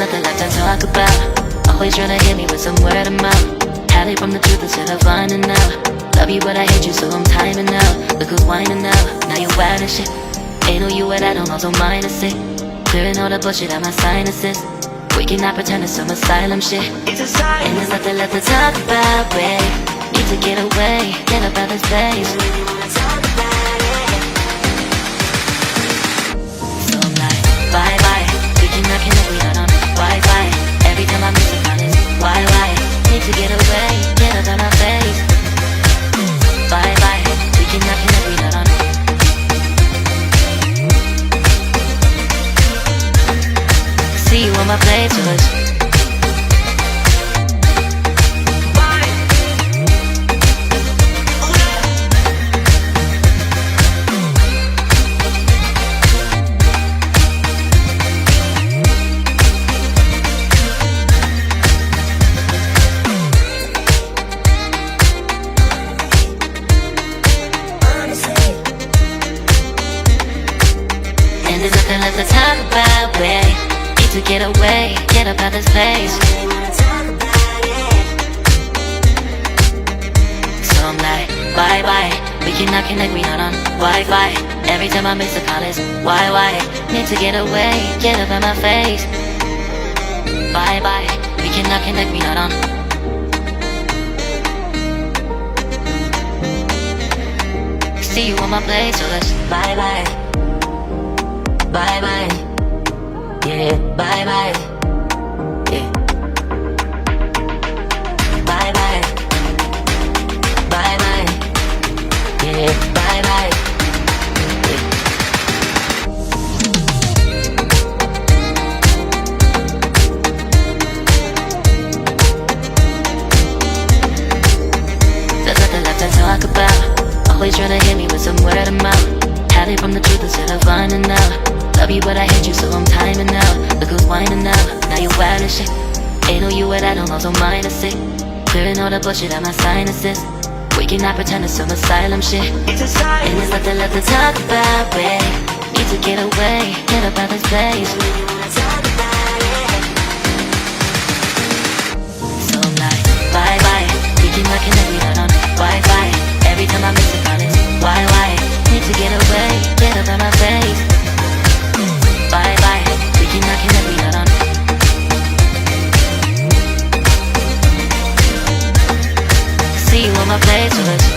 nothing left to talk about. Always trying to hit me with some word of mouth. Hide it from the truth instead of finding out. Love you but I hate you so I'm timing out. Look who's whining now, now you're wild and shit. Ain't no you at I don't also minus it. Clearing all the bullshit out my sinuses. We cannot pretend it's some asylum shit. And there's nothing left to talk about, babe. Need to get away, get up out this place. So I'm like, bye bye. We cannot connect, we not on Wi-Fi. Every time I miss a call it's why? Need to get away, get up out my face. Bye bye. We cannot connect, we not on. See you on my playlist. And there's nothing left to talk about, babe. Need to get away, get up out this place. So I'm like, bye bye. We cannot connect, we not on Wi-Fi. Every time I miss a call it's why? Need to get away, get up out my face. Bye bye. We cannot connect, we not on. See you on my place, so let's bye bye. Bye bye, yeah, bye bye, yeah. Bye bye, bye bye, yeah, bye bye, yeah. There's nothing left to talk about. Always trying to hit me with some word of mouth. Hide it from the truth instead of finding out. Love you but I hate you so I'm timing out. Look who's whining now, now you're wild and shit. Ain't no you at I don't also minus it. Clearing all the bullshit out my sinuses. We cannot pretend it's some asylum shit. And there's nothing left to talk about, babe. Need to get away, get up out this place. So I'm like, bye bye. We cannot connect, we not on Wi-Fi. Every time I miss a call it's why? Need to get away, get up out my face. Bye bye, we cannot connect, we not on. See you on my playlist.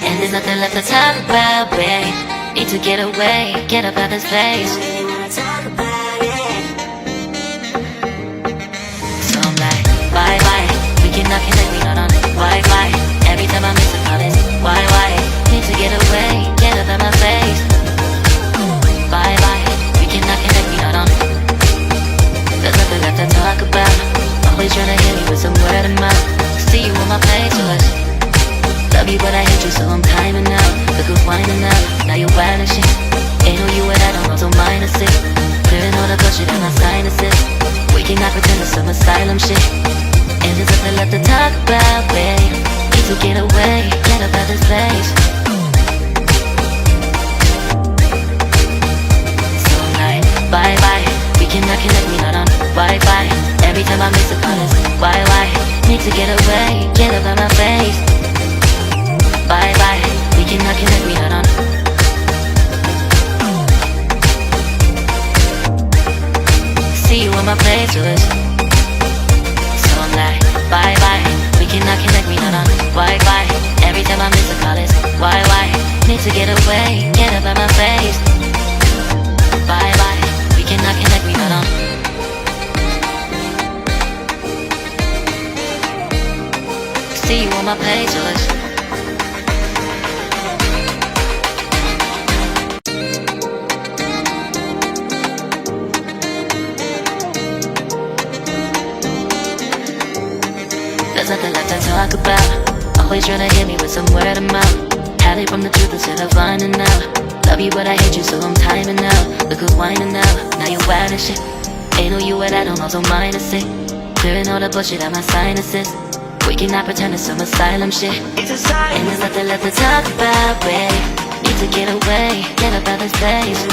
And there's nothing left to talk about, babe. Need to get away, get up out this place. So I'm like, bye bye. We cannot connect, we not on Wi-Fi. Every time I miss a call it's why? Need to get away, get up out my face. Bye bye. We cannot connect, we not on. There's nothing left to talk about. Always trying to hit me with some word of mouth. See you on my playlist. Love you but I hate you so I'm timing out. Look who's whining now, now you're wild and shit. Ain't no you at I don't also minus it. Clearing all the bullshit out my sinuses. We cannot pretend it's some asylum shit. And there's nothing left to talk about, babe. Need to get away, get up out this place. So I'm like, bye bye. We cannot connect, we not on Wi-Fi. Every time I miss a call it's why? Need to get away, get up out my face. Bye bye, we cannot connect, we not on. See you on my playlist. So I'm like, bye bye, we cannot connect, we not on Wi-Fi. Every time I miss a call it's why? Need to get away, get up out my face. Bye bye, we cannot connect, we not on. See you on my playlist. There's nothing left to talk about. Always tryna hit me with some word of mouth. Hide it from the truth instead of finding out. Love you but I hate you so I'm timing out. Look who's whining now, now you wild and shit. Ain't no you at I don't also mind to say. Clearing all the bullshit out my sinuses. We cannot pretend it's some asylum shit. It's a sign. And there's nothing left to talk about, babe. Need to get away, get up out this place.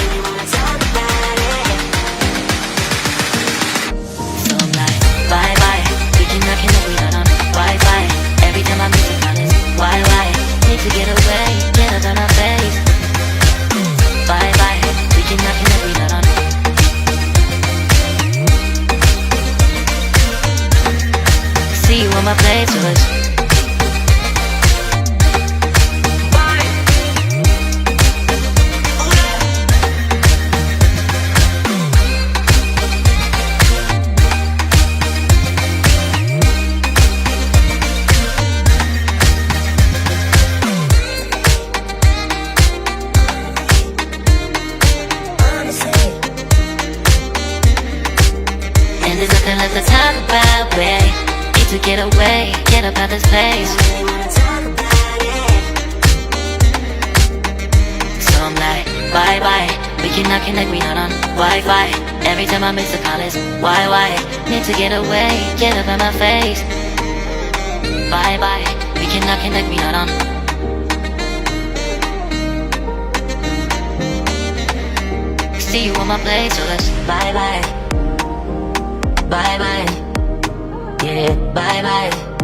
So I'm like, bye bye. We cannot connect, we not on Wi-Fi. Every time I miss a call it's why? Need to get away, get up out my face. Bye bye. We cannot connect, we not on. See you on my playlist. And there's nothing left to talk about, babe. Need to get away, get up out this place. So I'm like, bye bye. We cannot connect, we not on Wi-Fi. Every time I miss a call it's why? Need to get away, get up out my face. Bye bye. We cannot connect, we not on. See you on my place, so let's bye bye. Bye bye. Yeah, bye bye.